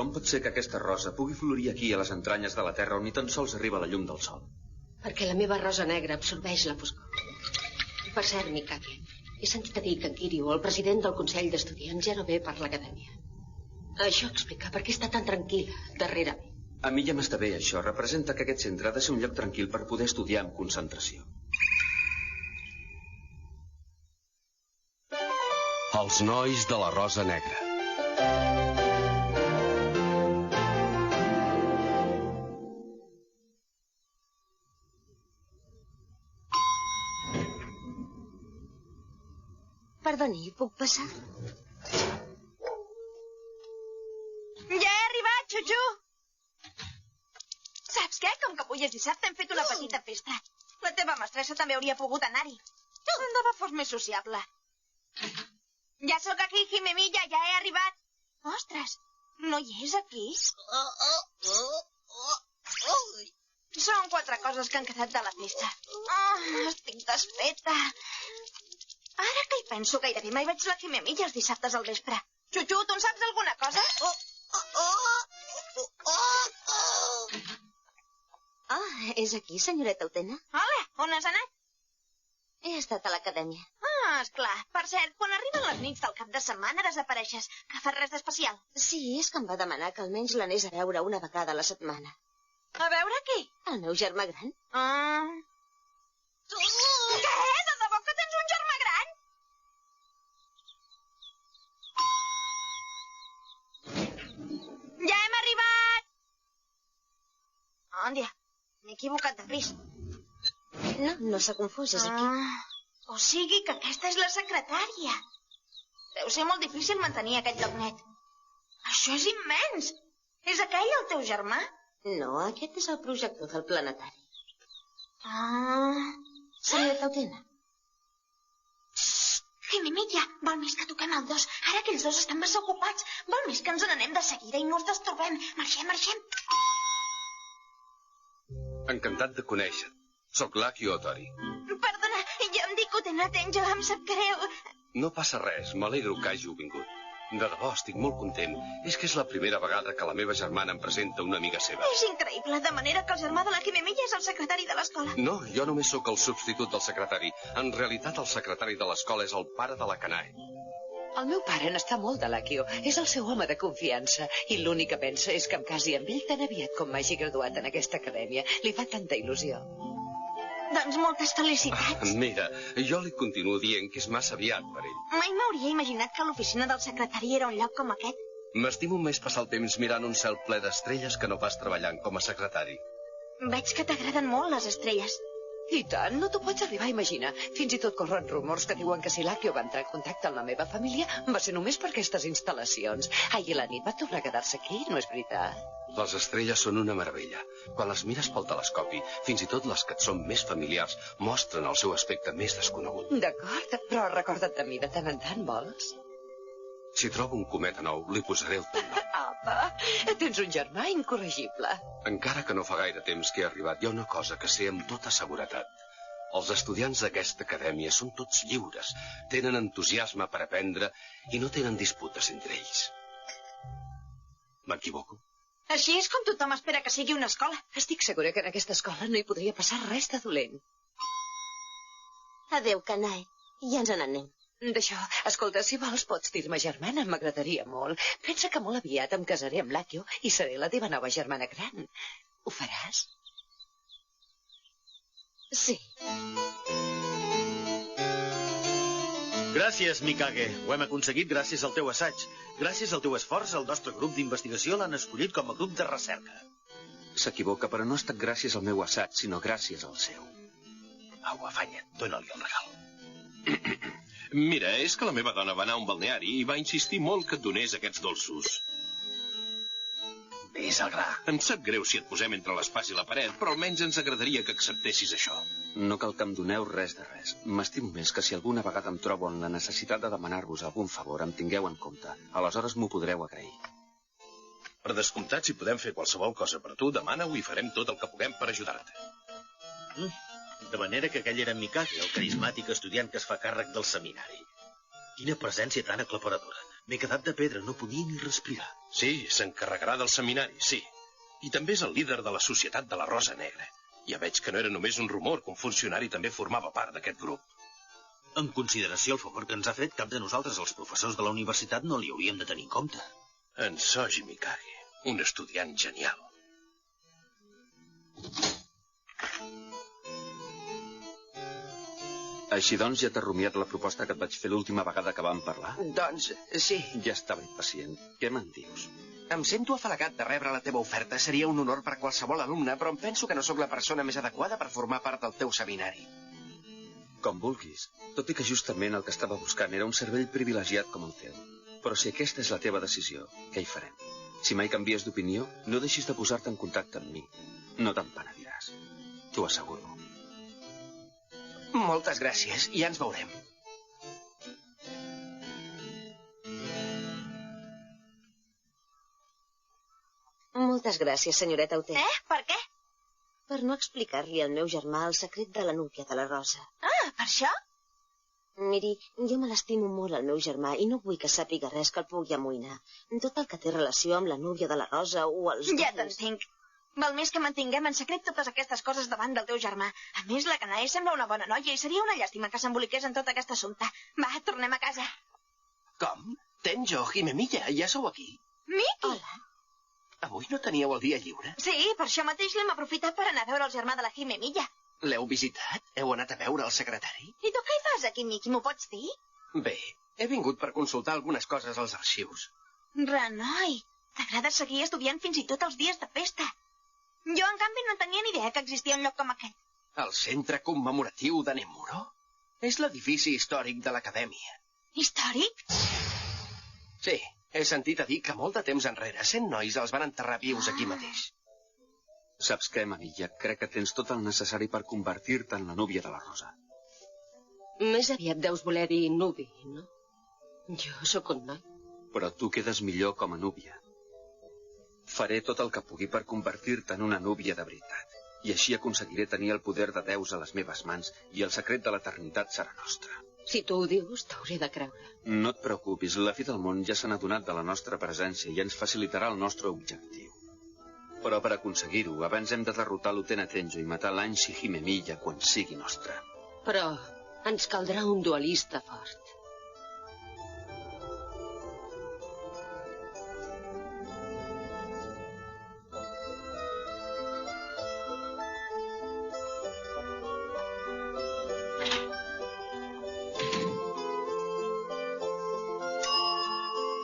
Com pot ser que aquesta rosa pugui florir aquí a les entranyes de la terra on ni tan sols arriba la llum del sol? Perquè la meva rosa negra absorbeix la foscor. Per cert, Mikage, he sentit a dir que en Kiryu, el president del Consell d'Estudiants, ja no ve per l'acadèmia. Això explica per què està tan tranquil·la darrere mi. A mi ja m'està bé això. Representa que aquest centre ha de ser un lloc tranquil per poder estudiar amb concentració. Els nois de la Rosa Negra. Perdoni, puc passar? Ja he arribat, Xuxu! Saps què? Com que avui és dissabte hem fet una petita festa. La teva mestressa també hauria pogut anar-hi. De debò fos més sociable. Ja sóc aquí, Himemilla, ja he arribat. Ostres, no hi és aquí? Són 4 coses que han quedat de la festa. Estic desfeta. Ara que hi penso, gairebé mai veig la Himemilla els dissabtes al vespre. Xuxu, tu en saps alguna cosa? És aquí, senyoreta Utena? Hola, on has anat? He estat a l'acadèmia. Esclar. Per cert, quan arriben les nits del cap de setmana desapareixes. Que fas res d'especial? Sí, és que em va demanar que almenys l'anés a veure una vegada a la setmana. A veure qui? El meu germà gran. Què? De debò que tens un germà gran? Ja hem arribat! Òndia, m'he equivocat de pis. No s'ha confós, és aquí. O sigui que aquesta és la secretària. Deu ser molt difícil mantenir aquest lloc net. Això és immens! És aquell el teu germà? No, aquest és el projector del planetari. Senyoreta Utena. Himemilla, val més que toquem el 2. Ara que els dos estan massa ocupats. Val més que ens n'anem de seguida i no els destorbem. Marxem. Encantat de conèixer. Soc l'Akio Otori. Perdona, jo em dic Utena Tenjo, em sap greu. No passa res, m'alegro que hàgiu vingut. De debò, estic molt content. És que és la primera vegada que la meva germana em presenta una amiga seva. És increïble, de manera que el germà de la Himemilla és el secretari de l'escola. No, jo només sóc el substitut del secretari. En realitat, el secretari de l'escola és el pare de la Kanae. El meu pare n'està molt de l'Akio. És el seu home de confiança. I l'únic que pensa és que em casi amb ell tan aviat com m'hagi graduat en aquesta acadèmia. Li fa tanta il·lusió. Doncs moltes felicitats. Mira, jo li continuo dient que és massa aviat per ell. Mai m'hauria imaginat que l'oficina del secretari era un lloc com aquest. M'estimo més passar el temps mirant un cel ple d'estrelles que no pas treballant com a secretari. Veig que t'agraden molt les estrelles. I tant, no t'ho pots arribar a imaginar. Fins i tot corren rumors que diuen que si l'Akio va entrar en contacte amb la meva família va ser només per aquestes instal·lacions. Ahir a la nit va tornar a quedar-se aquí, no és veritat? Les estrelles són una meravella. Quan les mires pel telescopi, fins i tot les que et són més familiars mostren el seu aspecte més desconegut. D'acord, però recorda't de mi de tant en tant, vols? Si trobo un cometa nou, li posaré el teu nom. Apa, tens un germà incorregible. Encara que no fa gaire temps que he arribat, hi ha una cosa que sé amb tota seguretat. Els estudiants d'aquesta acadèmia són tots lliures, tenen entusiasme per aprendre i no tenen disputes entre ells. M'equivoco? Així és com tothom espera que sigui una escola. Estic segura que en aquesta escola no hi podria passar res de dolent. Adéu, Kanae. Ja ens n'anem. D'això, escolta, si vols pots dir-me germana, m'agradaria molt. Pensa que molt aviat em casaré amb l'Akio i seré la teva nova germana gran. Ho faràs? Sí. Gràcies, Mikage. Ho hem aconseguit gràcies al teu assaig. Gràcies al teu esforç, el nostre grup d'investigació l'han escollit com a grup de recerca. S'equivoca, però no ha estat gràcies al meu assaig, sinó gràcies al seu. Au, afanya't, dóna-li el regal. Mira, és que la meva dona va anar a un balneari i va insistir molt que et donés aquests dolços. Ves al gra. Em sap greu si et posem entre l'espàs i la paret, però almenys ens agradaria que acceptessis això. No cal que em doneu res de res. M'estimo més que si alguna vegada em trobo en la necessitat de demanar-vos algun favor, em tingueu en compte. Aleshores m'ho podreu agrair. Per descomptat, si podem fer qualsevol cosa per tu, demana-ho i farem tot el que puguem per ajudar-te. De manera que aquell era Mikage, el carismàtic estudiant que es fa càrrec del seminari. Quina presència tan aclaparadora. M'he quedat de pedra, no podia ni respirar. Sí, s'encarregarà del seminari, sí. I també és el líder de la Societat de la Rosa Negra. Ja veig que no era només un rumor, que un funcionari també formava part d'aquest grup. En consideració al favor que ens ha fet, cap de nosaltres, els professors de la universitat, no li hauríem de tenir en compte. En Soji Mikage, un estudiant genial. Així doncs, ja t'ha rumiat la proposta que et vaig fer l'última vegada que vam parlar? Doncs, sí. Ja estava impacient. Què me'n dius? Em sento afalagat de rebre la teva oferta. Seria un honor per qualsevol alumne, però em penso que no sóc la persona més adequada per formar part del teu seminari. Com vulguis. Tot i que justament el que estava buscant era un cervell privilegiat com el teu. Però si aquesta és la teva decisió, què hi farem? Si mai canvies d'opinió, no deixis de posar-te en contacte amb mi. No te'n penediràs. T'ho asseguro. Moltes gràcies. Ja ens veurem. Moltes gràcies, senyoreta Uter. Per què? Per no explicar-li al meu germà el secret de la núvia de la Rosa. Ah, per això? Miri, jo me l'estimo molt al meu germà i no vull que sàpiga res que el pugui amoïnar. Tot el que té relació amb la núvia de la Rosa o els... Ja t'entenc. Val més que mantinguem en secret totes aquestes coses davant del teu germà. A més, la Kanae sembla una bona noia i seria una llàstima que s'emboliqués en tot aquest assumpte. Va, tornem a casa. Com? Tenjo, Himemiya, ja sou aquí? Miki! Hola. Avui no teníeu el dia lliure? Sí, per això mateix l'hem aprofitat per anar a veure el germà de la Himemiya. L'heu visitat? Heu anat a veure el secretari? I tu què hi fas aquí, Miki? M'ho pots dir? Bé, he vingut per consultar algunes coses als arxius. Renoi, t'agrada seguir estudiant fins i tot els dies de festa. Jo, en canvi, no tenia ni idea que existia un lloc com aquest. El centre commemoratiu de Nemuro? És l'edifici històric de l'acadèmia. Històric? Sí, he sentit a dir que molt de temps enrere 100 nois els van enterrar vius aquí mateix. Saps què, Mamilla? Crec que tens tot el necessari per convertir-te en la núvia de la Rosa. Més aviat deus voler dir nuvi, no? Jo sóc un noi. Però tu quedes millor com a núvia. Faré tot el que pugui per convertir-te en una núvia de veritat. I així aconseguiré tenir el poder de Déus a les meves mans i el secret de l'eternitat serà nostre. Si tu ho dius, t'hauré de creure. No et preocupis, la fi del món ja se n'ha adonat de la nostra presència i ens facilitarà el nostre objectiu. Però per aconseguir-ho, abans hem de derrotar l'Utena Tenjo i matar l'Anshi Himemiya quan sigui nostre. Però ens caldrà un duelista fort.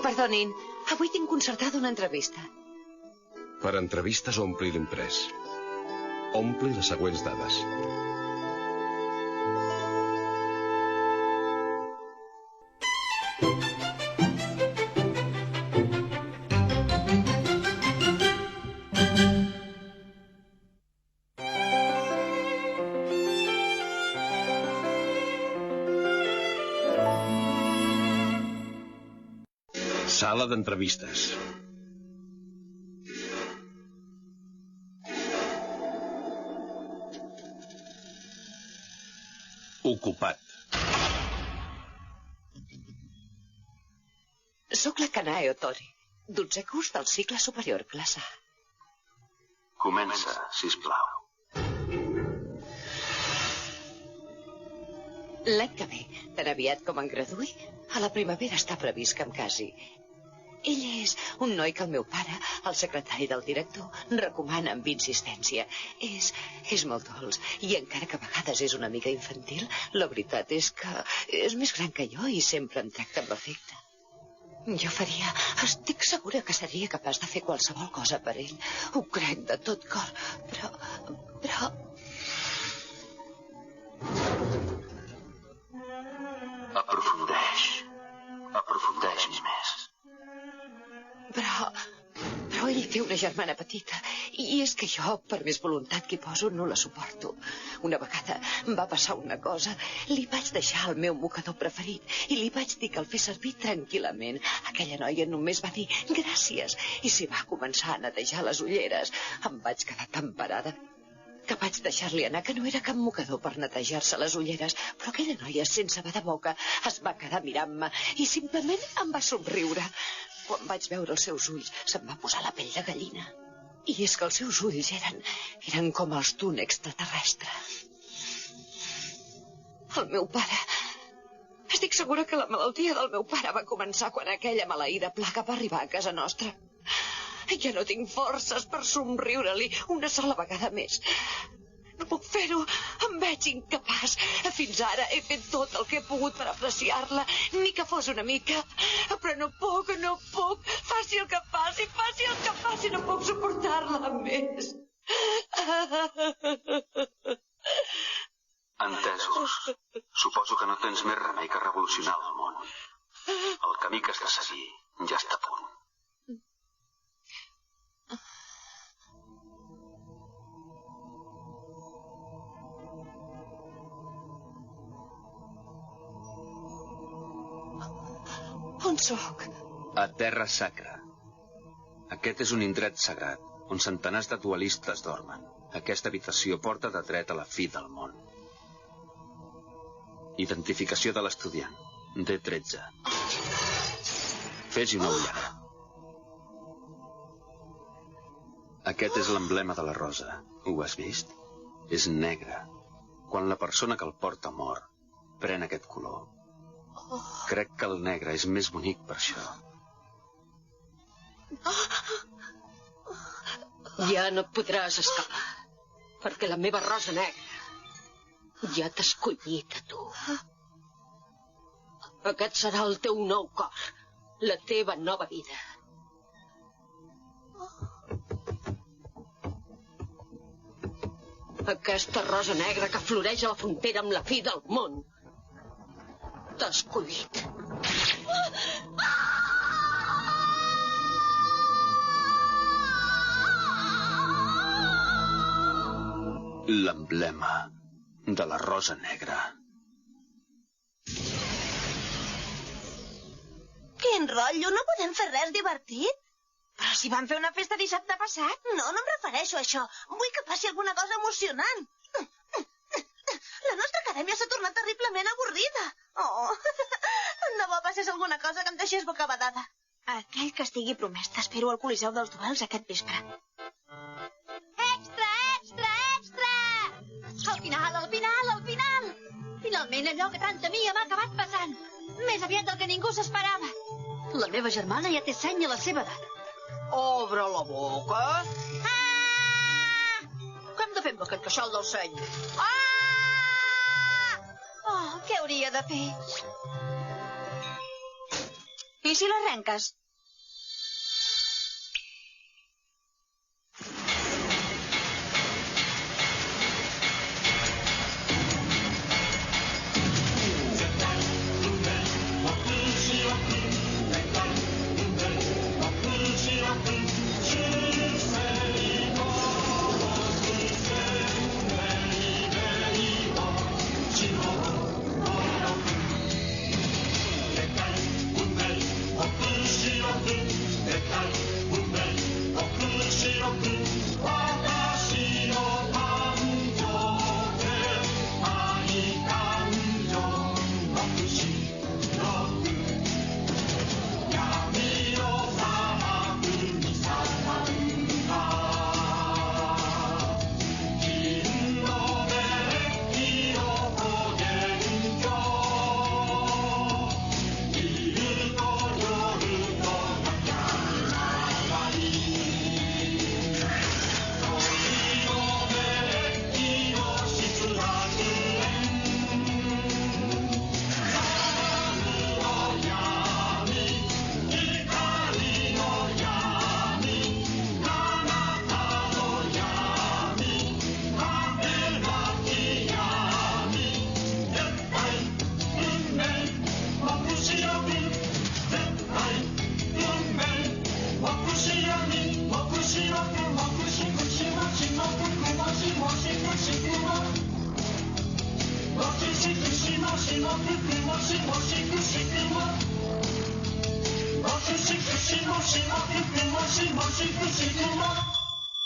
Perdonin, avui tinc concertada una entrevista. Per entrevistes ompli l'imprès. Ompli les següents dades. Sala d'entrevistes. Ocupat. Soc la Kanae Otori, 12è curs del cicle superior, classe A. Comença, sisplau. L'any que ve, tan aviat com em graduï, a la primavera està previst que em casi. Ell és un noi que el meu pare, el secretari del director, recomana amb insistència. És molt dolç, i encara que a vegades és una mica infantil, la veritat és que és més gran que jo i sempre em tracta amb afecte. Estic segura que seria capaç de fer qualsevol cosa per ell. Ho crec de tot cor, però... Aprofundeix més. Però ell té una germana petita, i és que jo, per més voluntat que hi poso, no la suporto. Una vegada va passar una cosa, li vaig deixar el meu mocador preferit, i li vaig dir que el fes servir tranquil·lament. Aquella noia només va dir gràcies, i s'hi va començar a netejar les ulleres. Em vaig quedar tan parada que vaig deixar-li anar, que no era cap mocador per netejar-se les ulleres, però aquella noia, sense badar boca, es va quedar mirant-me i simplement em va somriure. quan vaig veure els seus ulls se'm va posar la pell de gallina. I és que els seus ulls eren com els d'un extraterrestre. El meu pare... Estic segura que la malaltia del meu pare va començar quan aquella maleïda plaga va arribar a casa nostra. Ja no tinc forces per somriure-li una sola vegada més. No puc fer-ho, em veig incapaç. Fins ara he fet tot el que he pogut per apreciar-la, ni que fos una mica. Però no puc. Faci el que faci, no puc suportar-la més. Entesos. Suposo que no tens més remei que revolucionar el món. El camí que has de seguir ja està a punt. On sóc? A Terra Sacra. Aquest és un indret sagrat, on centenars de dualistes dormen. Aquesta habitació porta de dret a la fi del món. Identificació de l'estudiant. D13. Fes-hi una ullada. Aquest és l'emblema de la rosa. Ho has vist? És negre. Quan la persona que el porta mor, pren aquest color. Crec que el negre és més bonic per això. Ja no et podràs escapar, perquè la meva rosa negra ja t'ha escollit a tu. Aquest serà el teu nou cor, la teva nova vida. Aquesta rosa negra que floreix a la frontera amb la fi del món t'ha escollit. L'emblema de la rosa negra. Quin rotllo, no podem fer res divertit? Però si vam fer una festa dissabte passat. No em refereixo a això. Vull que passi alguna cosa emocionant. La nostra acadèmia s'ha tornat terriblement avorrida. Oh, tant de bo passés alguna cosa que em deixés bocabadada. Aquell que estigui promès t'espero al Coliseu dels Duels aquest vespre. Extra, extra, extra! Al final! Finalment allò que tant temia m'ha acabat passant. Més aviat del que ningú s'esperava. La meva germana ja té seny a la seva edat. Obre la boca. Ah! Què hem de fer amb aquest queixal del seny? Ah! Oh, què hauria de fer? I si l'arrenques?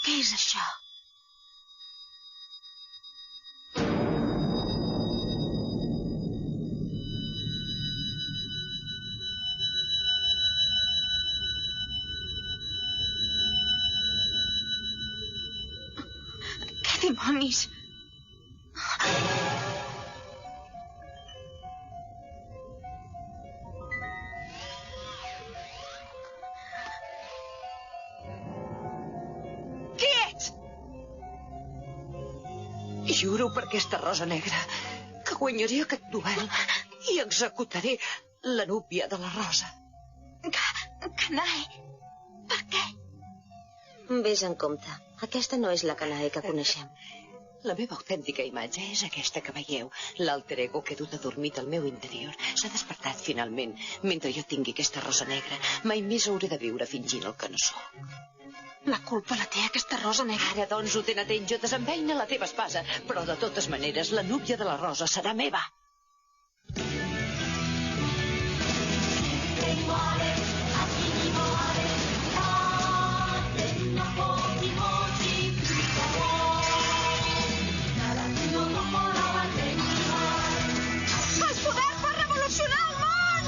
Què és això? Permís. Qui ets? Juro per aquesta rosa negra que guanyaré aquest duel i executaré la núvia de la rosa. Kanae, per què? Ves en compte. Aquesta no és la Kanae que coneixem. La meva autèntica imatge és aquesta que veieu. L'alter ego que he dut adormit al meu interior s'ha despertat finalment. Mentre jo tingui aquesta rosa negra, mai més hauré de viure fingint el que no sóc. La culpa la té aquesta rosa negra. Ara, doncs, Utenateng, jo desembeina la teva espasa. Però, de totes maneres, la núvia de la rosa serà meva. El poder per revolucionar el món!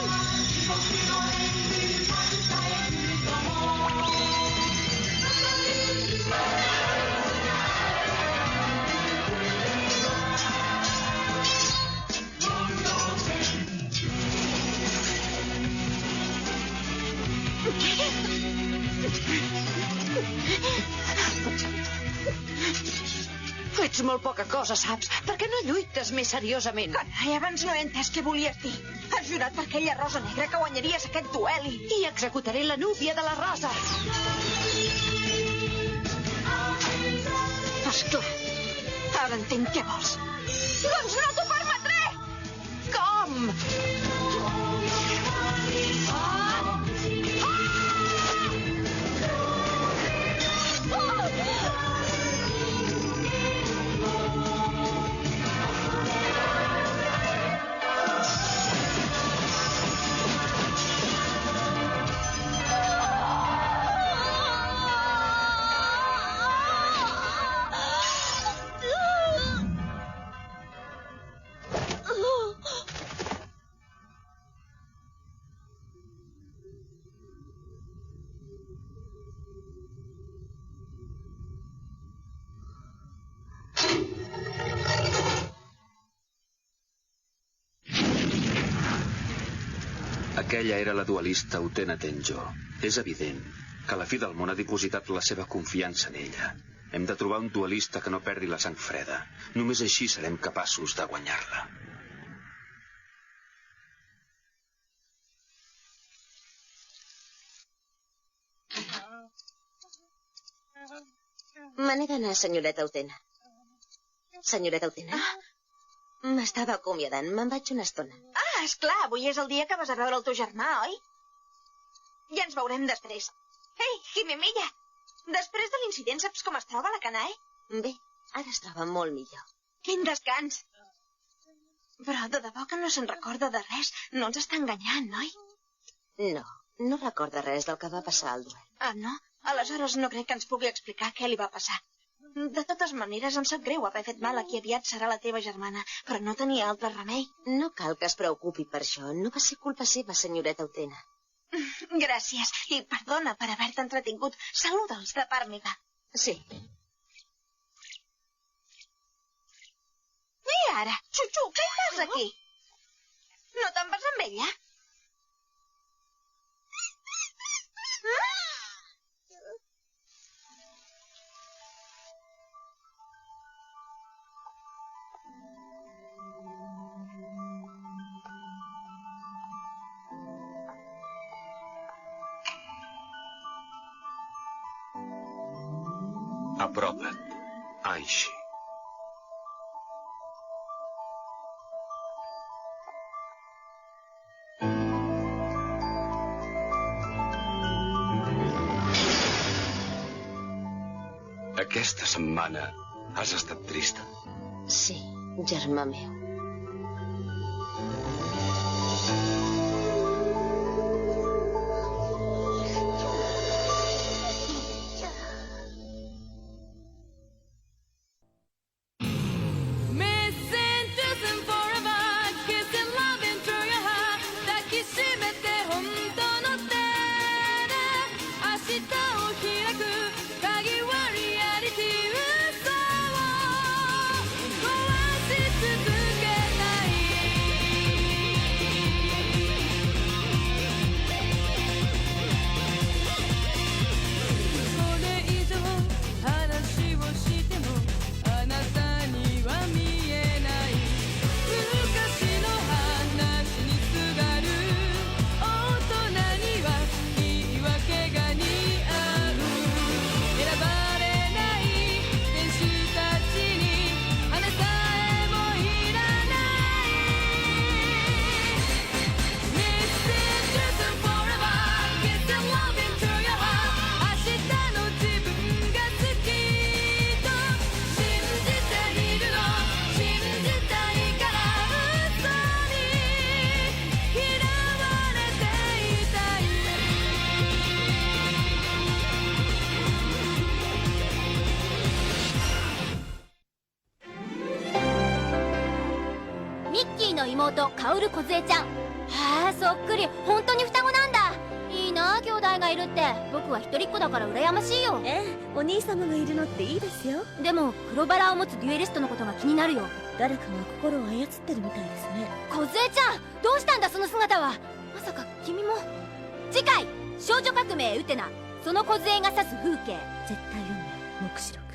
Ets molt poca cosa, saps? Per què no lluites més seriosament? Carai, abans no he entès què volies dir. Has jurat per aquella rosa negra que guanyaries aquest duel i... I executaré la núvia de la rosa. Esclar. Ara entenc què vols. Doncs no t'ho permetré! Com? Aquella era la duelista Utenateng Jo. És evident que la fi del món ha dipositat la seva confiança en ella. Hem de trobar un duelista que no perdi la sang freda. Només així serem capaços de guanyar-la. Me n'he d'anar, senyoreta Utena. Senyoreta Utena? M'estava acomiadant. Me'n vaig una estona. Ah, esclar, avui és el dia que vas a veure el teu germà, oi? Ja ens veurem després. Ei, Himemiya, després de l'incident saps com es troba la Kanae? Bé, ara es troba molt millor. Quin descans. Però de debò que no se'n recorda de res. No ens està enganyant, oi? No, no recorda res del que va passar al duel. Ah, no? Aleshores no crec que ens pugui explicar què li va passar. De totes maneres, em sap greu haver fet mal a qui aviat serà la teva germana, però no tenia altre remei. No cal que es preocupi per això. No va ser culpa seva, senyoreta Utena. Gràcies, i perdona per haver-te entretingut. Saluda'ls de part meva. Sí. I ara, Xuxu, què fas aquí? No te'n vas amb ella? Apropa't, Anshi. Aquesta setmana has estat trista? Sí, germà meu. と薫梢ちゃん。へえ、そっくり。本当に双子なんだ。いいなあ、兄弟がいるって。僕は一人っ子だから羨ましいよ。ええ、お兄様がいるのっていいですよ。でも黒バラを持つデュエリストのことが気になるよ。誰かが心を操ってるみたいですね。梢ちゃん、どうしたんだその姿は。まさか君も。次回少女革命ウテナ、その梢が指す風景。絶対運命、目視録。